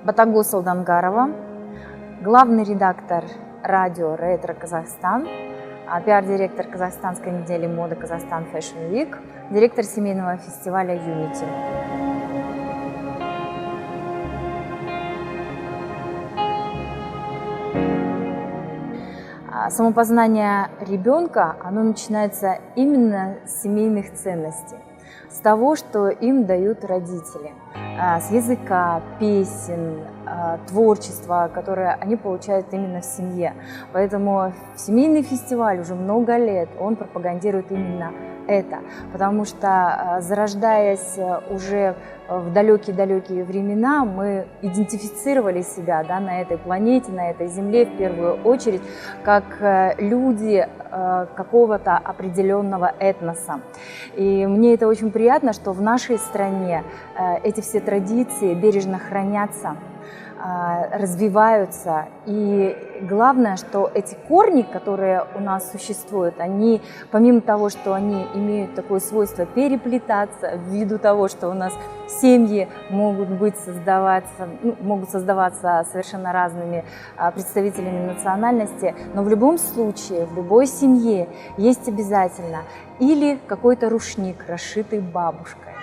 Батагу Салдангарова, главный редактор радио «Ретро Казахстан», пиар-директор Казахстанской недели моды «Казахстан Fashion Week», директор семейного фестиваля «Юнити». Самопознание ребенка, оно начинается именно с семейных ценностей, с того, что им дают родители, с языка, песен, творчества, которое они получают именно в семье. Поэтому семейный фестиваль уже много лет, он пропагандирует именно это, потому что, зарождаясь уже в далекие-далекие времена, мы идентифицировали себя, да, на этой планете, на этой земле в первую очередь, как люди какого-то определенного этноса. И мне это очень приятно, что в нашей стране эти все традиции бережно хранятся, развиваются. И главное, что эти корни, которые у нас существуют, они, помимо того, что они имеют такое свойство переплетаться, ввиду того, что у нас семьи могут создаваться совершенно разными представителями национальности, но в любом случае, в любой семье есть обязательно или какой-то рушник, расшитый бабушкой,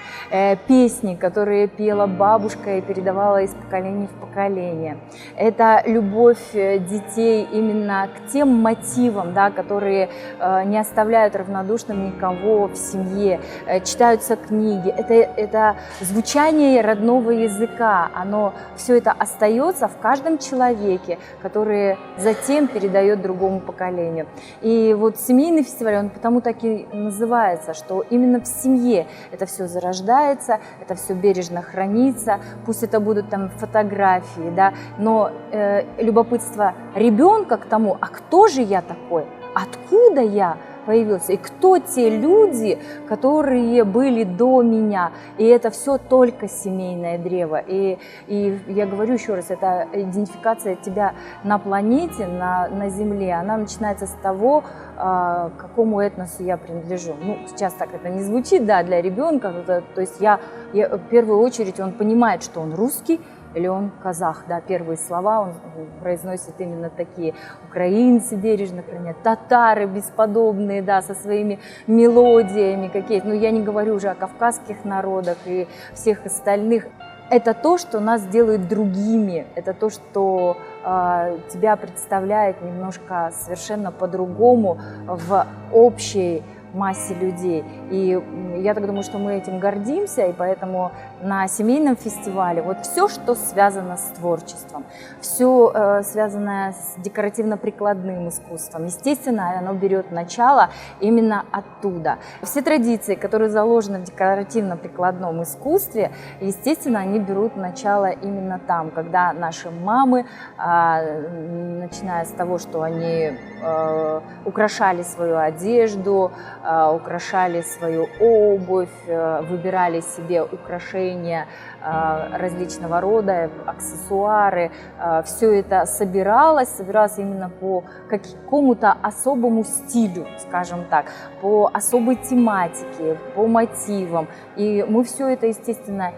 песни, которые пела бабушка и передавала из поколения в поколение. Это любовь детей именно к тем мотивам, да, которые не оставляют равнодушным никого в семье. Читаются книги. Это звучание родного языка. Все это остается в каждом человеке, который затем передает другому поколению. И вот семейный фестиваль, он потому так и называется, что именно в семье это все зарождается, это все бережно хранится, пусть это будут там фотографии, да, но любопытство ребенка к тому, а кто же я такой, откуда я появился, и кто те люди, которые были до меня. И это все только семейное древо. И я говорю еще раз, это идентификация тебя на планете, на Земле, она начинается с того, к какому этносу я принадлежу. Ну, сейчас так это не звучит, да, для ребенка. То есть я в первую очередь он понимает, что он русский, или он казах, да, первые слова он произносит именно такие. Украинцы бережно хранят, татары бесподобные, да, со своими мелодиями какие-то. Ну, я не говорю уже о кавказских народах и всех остальных. Это то, что нас делает другими, это то, что тебя представляет немножко совершенно по-другому в общей массе людей. И я так думаю, что мы этим гордимся, и поэтому на семейном фестивале вот все, что связано с творчеством, все связанное с декоративно-прикладным искусством, естественно, оно берет начало именно оттуда. Все традиции, которые заложены в декоративно-прикладном искусстве, естественно, они берут начало именно там, когда наши мамы, начиная с того, что они украшали свою одежду, украшали свою обувь, выбирали себе украшения различного рода, аксессуары. Все это собиралось именно по какому-то особому стилю, скажем так, по особой тематике, по мотивам. И мы все это, естественно,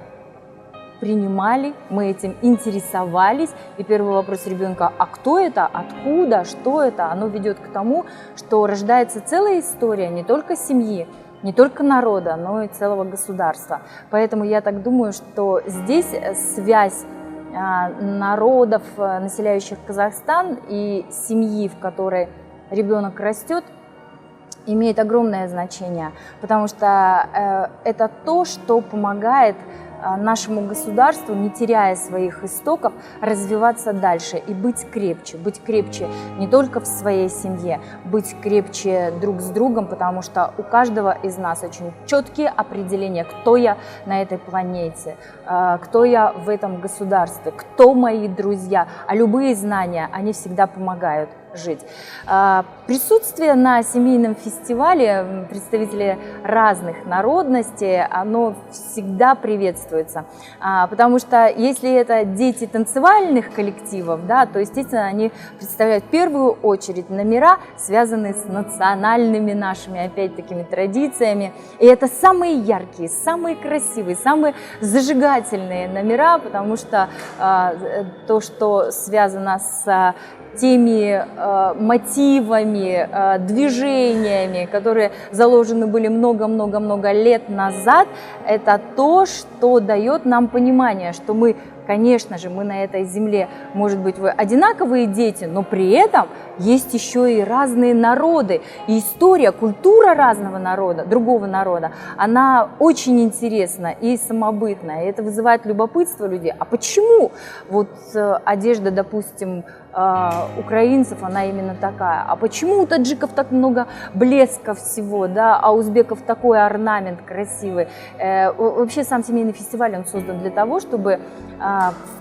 принимали, мы этим интересовались. И первый вопрос ребенка: а кто это, откуда, что это? Оно ведет к тому, что рождается целая история не только семьи, не только народа, но и целого государства. Поэтому я так думаю, что здесь связь народов, населяющих Казахстан, и семьи, в которой ребенок растет, имеет огромное значение, потому что это то, что помогает нашему государству, не теряя своих истоков, развиваться дальше и быть крепче не только в своей семье, быть крепче друг с другом, потому что у каждого из нас очень четкие определения, кто я на этой планете, кто я в этом государстве, кто мои друзья, а любые знания, они всегда помогают жить. Присутствие на семейном фестивале представителей разных народностей, оно всегда приветствуется. приветствуется. Потому что если это дети танцевальных коллективов, да, то, естественно, они представляют в первую очередь номера, связанные с национальными нашими, опять-таки, традициями. И это самые яркие, самые красивые, самые зажигательные номера, потому что то, что связано с теми мотивами, движениями, которые заложены были много-много-много лет назад, это то, что дает нам понимание, что мы, конечно же, мы на этой земле, может быть, вы одинаковые дети, но при этом есть еще и разные народы. И история, культура разного народа, другого народа, она очень интересна и самобытна. И это вызывает любопытство людей. А почему вот одежда, допустим, украинцев, она именно такая? А почему у таджиков так много блеска всего, да, а у узбеков такой орнамент красивый? Вообще сам семейный фестиваль, он создан для того, чтобы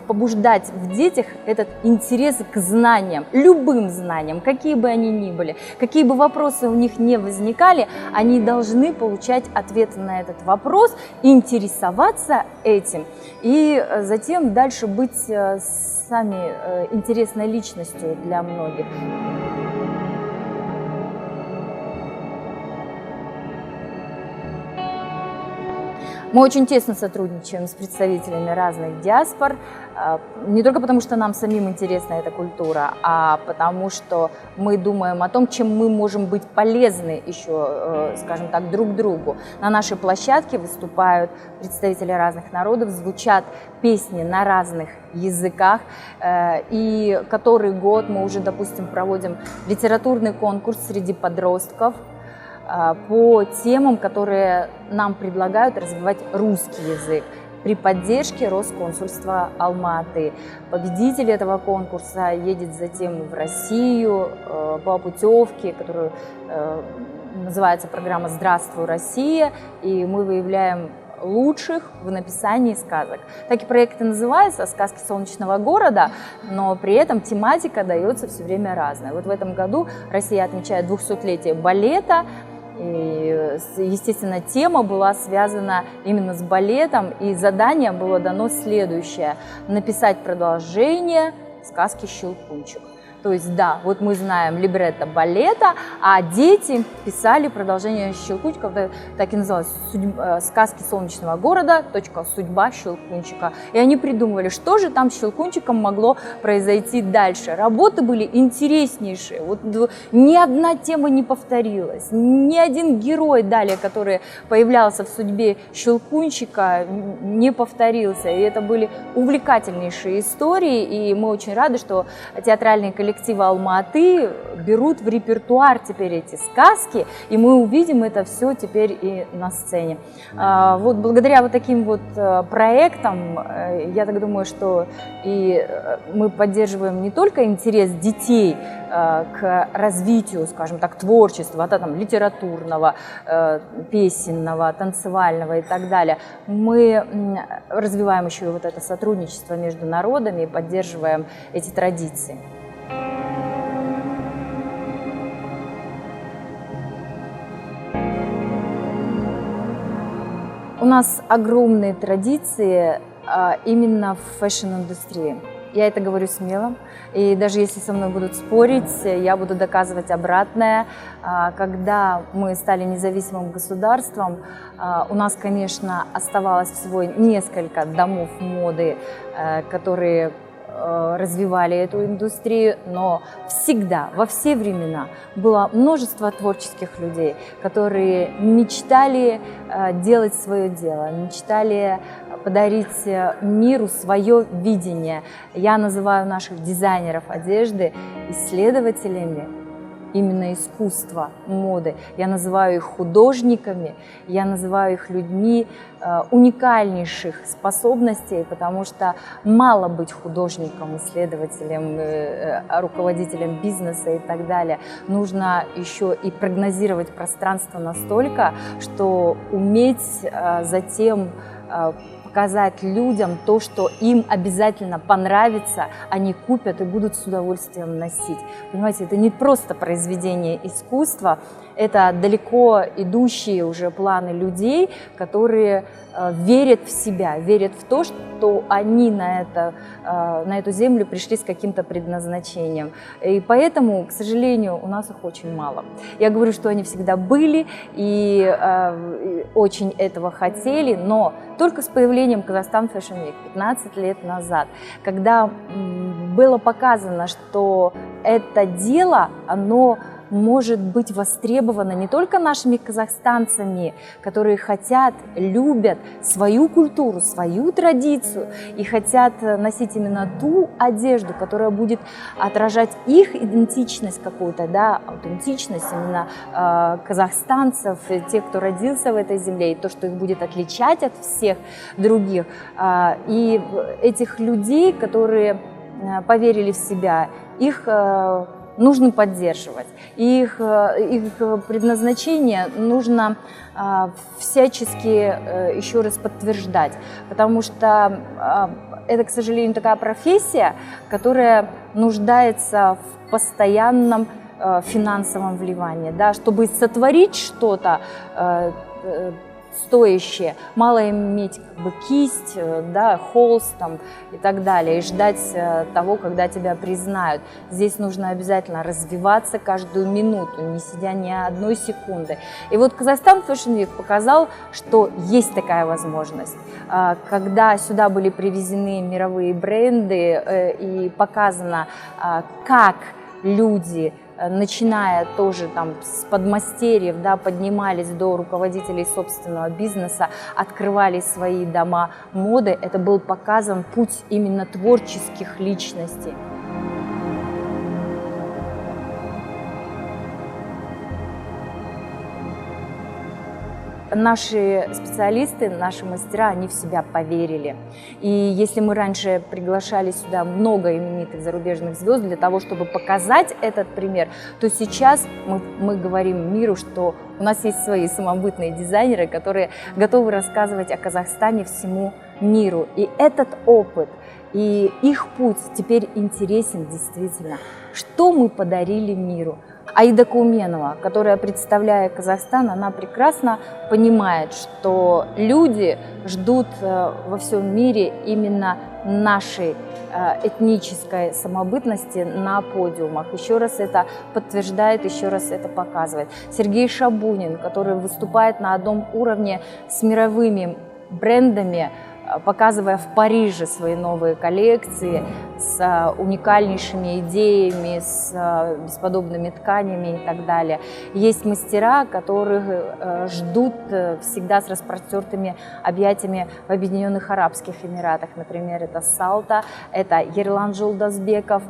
побуждать в детях этот интерес к знаниям, любым знаниям, какие бы они ни были, какие бы вопросы у них не возникали, они должны получать ответы на этот вопрос, интересоваться этим и затем дальше быть сами интересной личностью для многих. Мы очень тесно сотрудничаем с представителями разных диаспор, не только потому, что нам самим интересна эта культура, а потому что мы думаем о том, чем мы можем быть полезны еще, скажем так, друг другу. На нашей площадке выступают представители разных народов, звучат песни на разных языках, и который год мы уже, допустим, проводим литературный конкурс среди подростков по темам, которые нам предлагают развивать русский язык при поддержке Росконсульства Алма-Аты. Победитель этого конкурса едет затем в Россию по путевке, которую называется программа «Здравствуй, Россия», и мы выявляем лучших в написании сказок. Так и проект и называется «Сказки солнечного города», но при этом тематика дается все время разная. Вот в этом году Россия отмечает 200-летие балета. И, естественно, тема была связана именно с балетом, и задание было дано следующее: написать продолжение сказки «Щелкунчик». То есть, да, вот мы знаем либретто балета, а дети писали продолжение «Щелкунчика», так и называлось, «Сказки солнечного города. Судьба Щелкунчика». И они придумывали, что же там с Щелкунчиком могло произойти дальше. Работы были интереснейшие, вот ни одна тема не повторилась, ни один герой далее, который появлялся в судьбе Щелкунчика, не повторился. И это были увлекательнейшие истории, и мы очень рады, что театральные коллективы Алма-Аты берут в репертуар теперь эти сказки, и мы увидим это все теперь и на сцене. Вот благодаря вот таким вот проектам, я так думаю, что и мы поддерживаем не только интерес детей к развитию, скажем так, творчества, да, там, литературного, песенного, танцевального и так далее. Мы развиваем еще и вот это сотрудничество между народами и поддерживаем эти традиции. У нас огромные традиции именно в фэшн-индустрии. Я это говорю смело, и даже если со мной будут спорить, я буду доказывать обратное. Когда мы стали независимым государством, у нас, конечно, оставалось всего несколько домов моды, которые развивали эту индустрию, но всегда, во все времена было множество творческих людей, которые мечтали делать свое дело, мечтали подарить миру свое видение. Я называю наших дизайнеров одежды исследователями именно искусства моды. Я называю их художниками, я называю их людьми уникальнейших способностей, потому что мало быть художником, исследователем, руководителем бизнеса и так далее. Нужно еще и прогнозировать пространство настолько, что уметь затем показать людям то, что им обязательно понравится, они купят и будут с удовольствием носить. Понимаете, это не просто произведение искусства, это далеко идущие уже планы людей, которые верят в себя, верят в то, что они на эту землю пришли с каким-то предназначением. И поэтому, к сожалению, у нас их очень мало. Я говорю, что они всегда были и очень этого хотели, но только с появлением Казахстан Fashion Week 15 лет назад, когда было показано, что это дело, оно может быть востребовано не только нашими казахстанцами, которые хотят, любят свою культуру, свою традицию и хотят носить именно ту одежду, которая будет отражать их идентичность какую-то, да, аутентичность именно казахстанцев, тех, кто родился в этой земле, и то, что их будет отличать от всех других. И этих людей, которые поверили в себя, их нужно поддерживать. Их предназначение нужно всячески еще раз подтверждать, потому что это, к сожалению, такая профессия, которая нуждается в постоянном финансовом вливании, да, чтобы сотворить что-то стоящее, мало иметь как бы кисть, да, холст там, и так далее, и ждать того, когда тебя признают. Здесь нужно обязательно развиваться каждую минуту, не сидя ни одной секунды. И вот Казахстан Fashion Week показал, что есть такая возможность. Когда сюда были привезены мировые бренды и показано, как люди, начиная тоже там с подмастерьев, да, поднимались до руководителей собственного бизнеса, открывали свои дома моды, это был показан путь именно творческих личностей. Наши специалисты, наши мастера, они в себя поверили. И если мы раньше приглашали сюда много именитых зарубежных звезд для того, чтобы показать этот пример, то сейчас мы говорим миру, что у нас есть свои самобытные дизайнеры, которые готовы рассказывать о Казахстане всему миру. И этот опыт, и их путь теперь интересен действительно. Что мы подарили миру? Аида Кауменова, которая, представляя Казахстан, она прекрасно понимает, что люди ждут во всем мире именно нашей этнической самобытности на подиумах. Еще раз это подтверждает, еще раз это показывает. Сергей Шабунин, который выступает на одном уровне с мировыми брендами, показывая в Париже свои новые коллекции с уникальнейшими идеями, с бесподобными тканями и так далее. Есть мастера, которых ждут всегда с распростертыми объятиями в Объединенных Арабских Эмиратах. Например, это Салта, это Ерлан Жолдасбеков.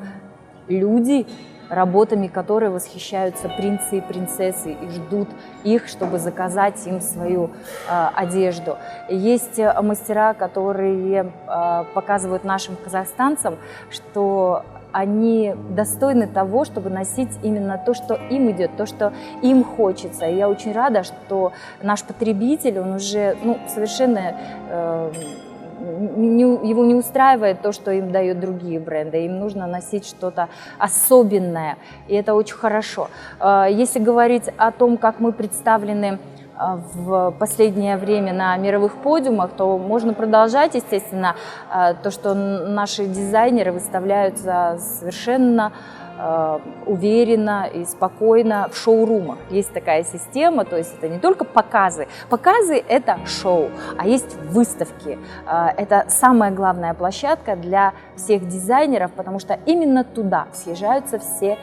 Люди, работами которые восхищаются принцы и принцессы и ждут их, чтобы заказать им свою одежду. Есть мастера, которые показывают нашим казахстанцам, что они достойны того, чтобы носить именно то, что им идет, то, что им хочется. И я очень рада, что наш потребитель, он уже совершенно его не устраивает то, что им дают другие бренды. Им нужно носить что-то особенное, и это очень хорошо. Если говорить о том, как мы представлены в последнее время на мировых подиумах, то можно продолжать, естественно, то, что наши дизайнеры выставляются совершенно уверенно и спокойно в шоурумах. Есть такая система, то есть это не только показы. Показы – это шоу, а есть выставки. Это самая главная площадка для всех дизайнеров, потому что именно туда съезжаются все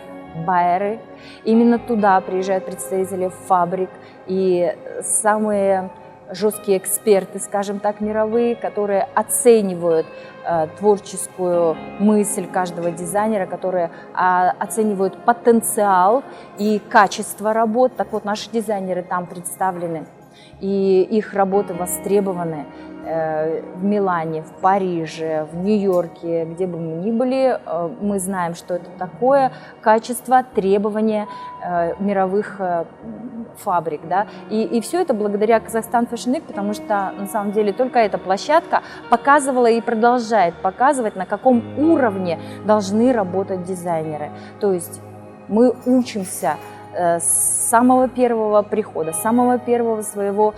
байеры, именно туда приезжают представители фабрик и самые жесткие эксперты, скажем так, мировые, которые оценивают творческую мысль каждого дизайнера, которые оценивают потенциал и качество работ. Так вот, наши дизайнеры там представлены, и их работы востребованы в Милане, в Париже, в Нью-Йорке, где бы мы ни были. Мы знаем, что это такое качество, требования мировых фабрик. Да? И все это благодаря Казахстан Fashion Week, потому что на самом деле только эта площадка показывала и продолжает показывать, на каком уровне должны работать дизайнеры. То есть мы учимся с самого первого прихода, с самого первого своего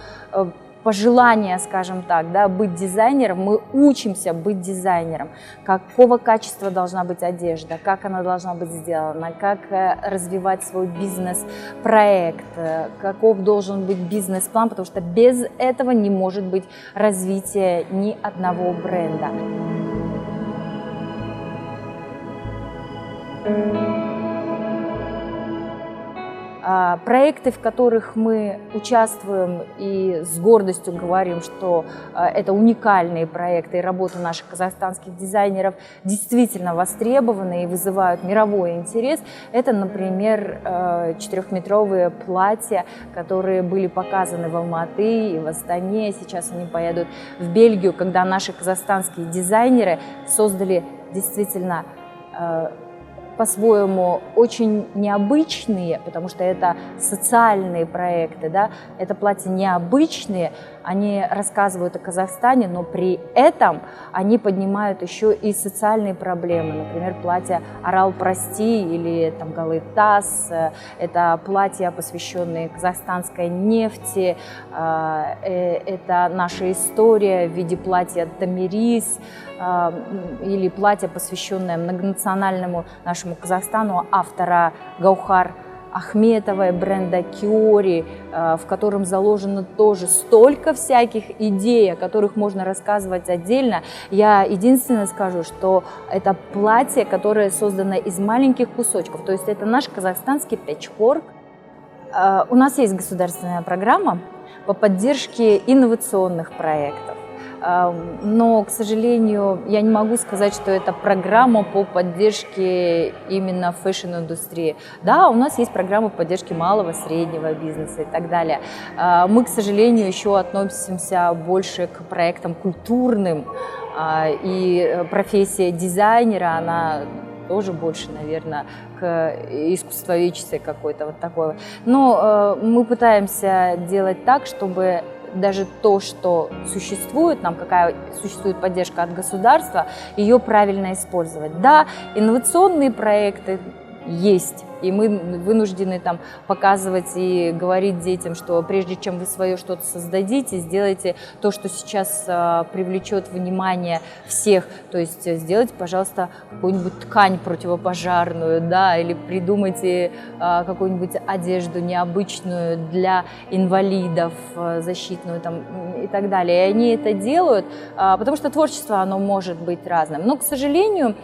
пожелание, скажем так, да, быть дизайнером, мы учимся быть дизайнером. Какого качества должна быть одежда, как она должна быть сделана, как развивать свой бизнес-проект, каков должен быть бизнес-план, потому что без этого не может быть развития ни одного бренда. Проекты, в которых мы участвуем и с гордостью говорим, что это уникальные проекты и работы наших казахстанских дизайнеров действительно востребованы и вызывают мировой интерес, это, например, 4-метровые платья, которые были показаны в Алматы и в Астане. Сейчас они поедут в Бельгию, когда наши казахстанские дизайнеры создали действительно по-своему очень необычные, потому что это социальные проекты, да, это платья необычные, они рассказывают о Казахстане, но при этом они поднимают еще и социальные проблемы. Например, платье «Арал, прости» или там «Голый таз». Это платья, посвященные казахстанской нефти. Это наша история в виде платья «Тамирис» или платье, посвященное многонациональному нашему Казахстану, автора Гаухар Ахметовой, бренда Киори, в котором заложено тоже столько всяких идей, о которых можно рассказывать отдельно. Я единственное скажу, что это платье, которое создано из маленьких кусочков, то есть это наш казахстанский пэтчворк. У нас есть государственная программа по поддержке инновационных проектов. Но, к сожалению, я не могу сказать, что это программа по поддержке именно фэшн-индустрии. Да, у нас есть программа поддержки малого, среднего бизнеса и так далее. Мы, к сожалению, еще относимся больше к проектам культурным, и профессия дизайнера, она тоже больше, наверное, к искусствоведческой какой-то вот такой. Но мы пытаемся делать так, чтобы даже то, что существует, нам какая существует поддержка от государства, ее правильно использовать. Да, инновационные проекты есть, и мы вынуждены там показывать и говорить детям, что прежде чем вы свое что-то создадите, сделайте то, что сейчас привлечет внимание всех. То есть сделайте, пожалуйста, какую-нибудь ткань противопожарную, да, или придумайте какую-нибудь одежду необычную для инвалидов, защитную там, и так далее. И они это делают, потому что творчество, оно может быть разным. Но, к сожалению,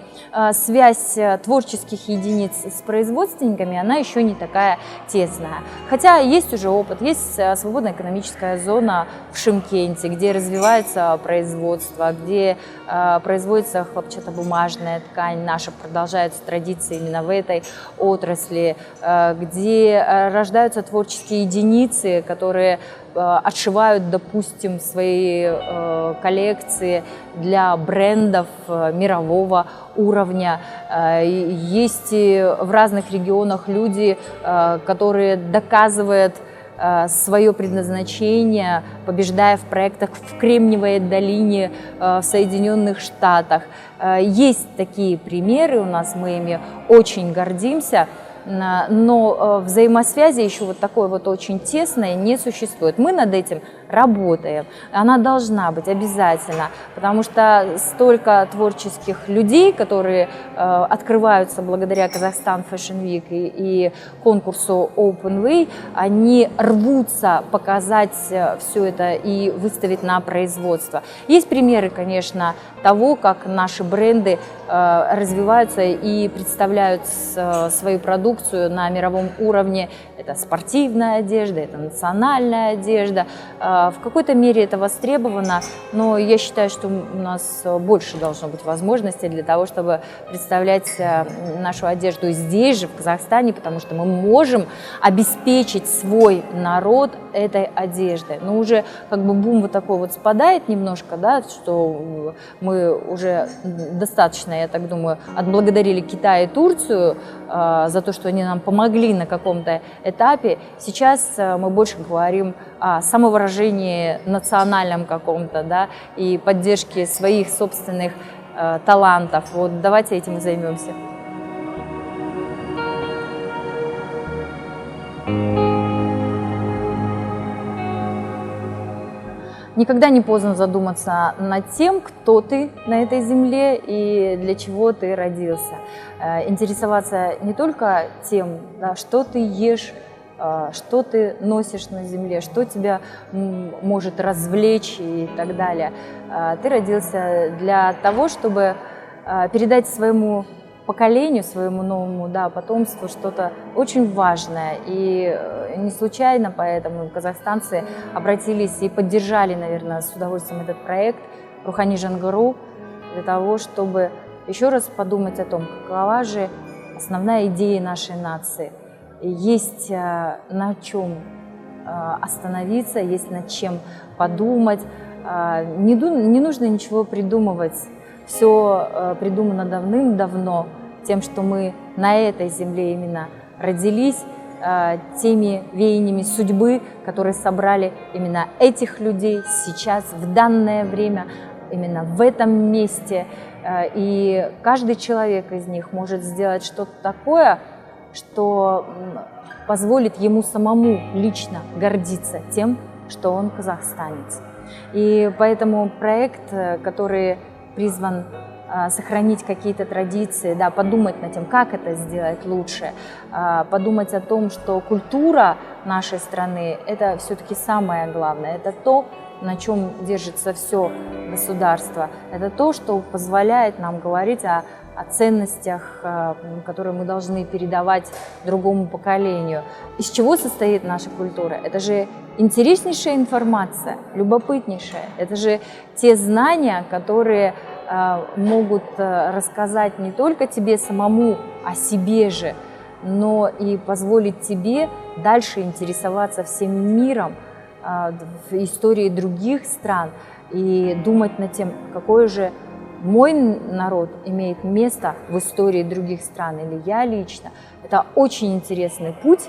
связь творческих единиц с производственниками, она еще не такая тесная. Хотя есть уже опыт, есть свободная экономическая зона в Шымкенте, где развивается производство, где производится хлопчатобумажная ткань, наша продолжаются традиции именно в этой отрасли, где рождаются творческие единицы, которые отшивают, допустим, свои коллекции для брендов мирового уровня. Есть и в разных регионах люди, которые доказывают свое предназначение, побеждая в проектах в Кремниевой долине в Соединенных Штатах. Есть такие примеры у нас, мы ими очень гордимся. Но взаимосвязи еще вот такой вот очень тесной не существует. Мы над этим работаем. Она должна быть обязательно, потому что столько творческих людей, которые открываются благодаря Казахстан Fashion Week и конкурсу Open Way, они рвутся показать все это и выставить на производство. Есть примеры, конечно, того, как наши бренды развиваются и представляют свою продукцию на мировом уровне. Это спортивная одежда, это национальная одежда. В какой-то мере это востребовано, но я считаю, что у нас больше должно быть возможностей для того, чтобы представлять нашу одежду здесь же, в Казахстане, потому что мы можем обеспечить свой народ этой одеждой. Но уже как бы бум вот такой вот спадает немножко, да, что мы уже достаточно, я так думаю, отблагодарили Китай и Турцию за то, что они нам помогли на каком-то этапе. Сейчас мы больше говорим о самовыражении национальном каком-то, да, и поддержке своих собственных талантов. Вот давайте этим и займемся. никогда не поздно задуматься над тем, кто ты на этой земле и для чего ты родился. Интересоваться не только тем, да, что ты ешь, что ты носишь на земле, что тебя может развлечь и так далее. Ты родился для того, чтобы передать своему поколению, своему новому, да, потомству что-то очень важное. И не случайно поэтому казахстанцы обратились и поддержали, наверное, с удовольствием этот проект «Рухани Жаңғыру» для того, чтобы еще раз подумать о том, какова же основная идея нашей нации. Есть на чем остановиться, есть над чем подумать. Не нужно ничего придумывать. Все придумано давным-давно тем, что мы на этой земле именно родились, теми веяниями судьбы, которые собрали именно этих людей сейчас, в данное время, именно в этом месте. И каждый человек из них может сделать что-то такое, что позволит ему самому лично гордиться тем, что он казахстанец. И поэтому проект, который призван сохранить какие-то традиции, да, подумать над тем, как это сделать лучше, подумать о том, что культура нашей страны – это все-таки самое главное, это то, на чем держится все государство, это то, что позволяет нам говорить о ценностях, которые мы должны передавать другому поколению. Из чего состоит наша культура? Это же интереснейшая информация, любопытнейшая. Это же те знания, которые могут рассказать не только тебе самому о себе же, но и позволить тебе дальше интересоваться всем миром, в истории других стран и думать над тем, какое же мой народ имеет место в истории других стран, или я лично. Это очень интересный путь,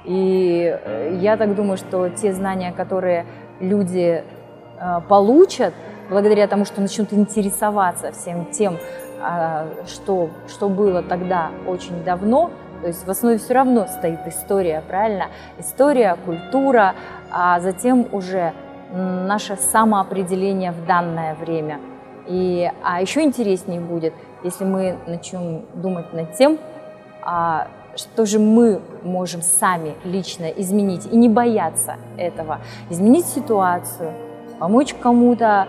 и я так думаю, что те знания, которые люди получат, благодаря тому, что начнут интересоваться всем тем, что было тогда очень давно, то есть в основе все равно стоит история, правильно? История, культура, а затем уже наше самоопределение в данное время. А еще интереснее будет, если мы начнем думать над тем, что же мы можем сами лично изменить и не бояться этого. Изменить ситуацию, помочь кому-то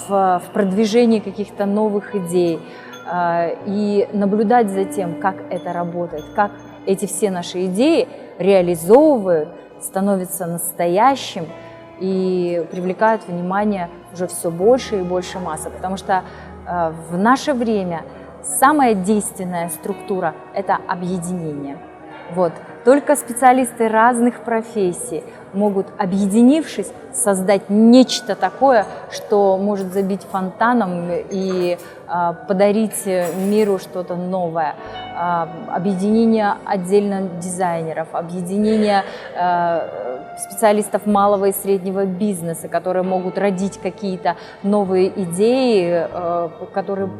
в продвижении каких-то новых идей и наблюдать за тем, как это работает, как эти все наши идеи реализовывают, становятся настоящим и привлекают внимание уже все больше и больше массы. Потому что в наше время самая действенная структура – это объединение. Вот. Только специалисты разных профессий могут, объединившись, создать нечто такое, что может забить фонтаном и подарить миру что-то новое. Объединение отдельно дизайнеров, объединение специалистов малого и среднего бизнеса, которые могут родить какие-то новые идеи, которые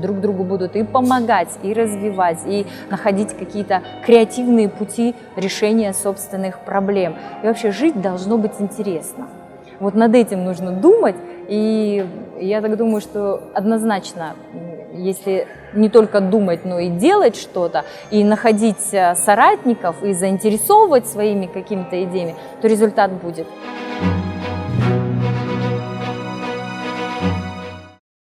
друг другу будут и помогать, и развивать, и находить какие-то креативные пути решения собственных проблем. И вообще жить должно быть интересно. Вот над этим нужно думать, и я так думаю, что однозначно, если не только думать, но и делать что-то, и находить соратников, и заинтересовывать своими какими-то идеями, то результат будет.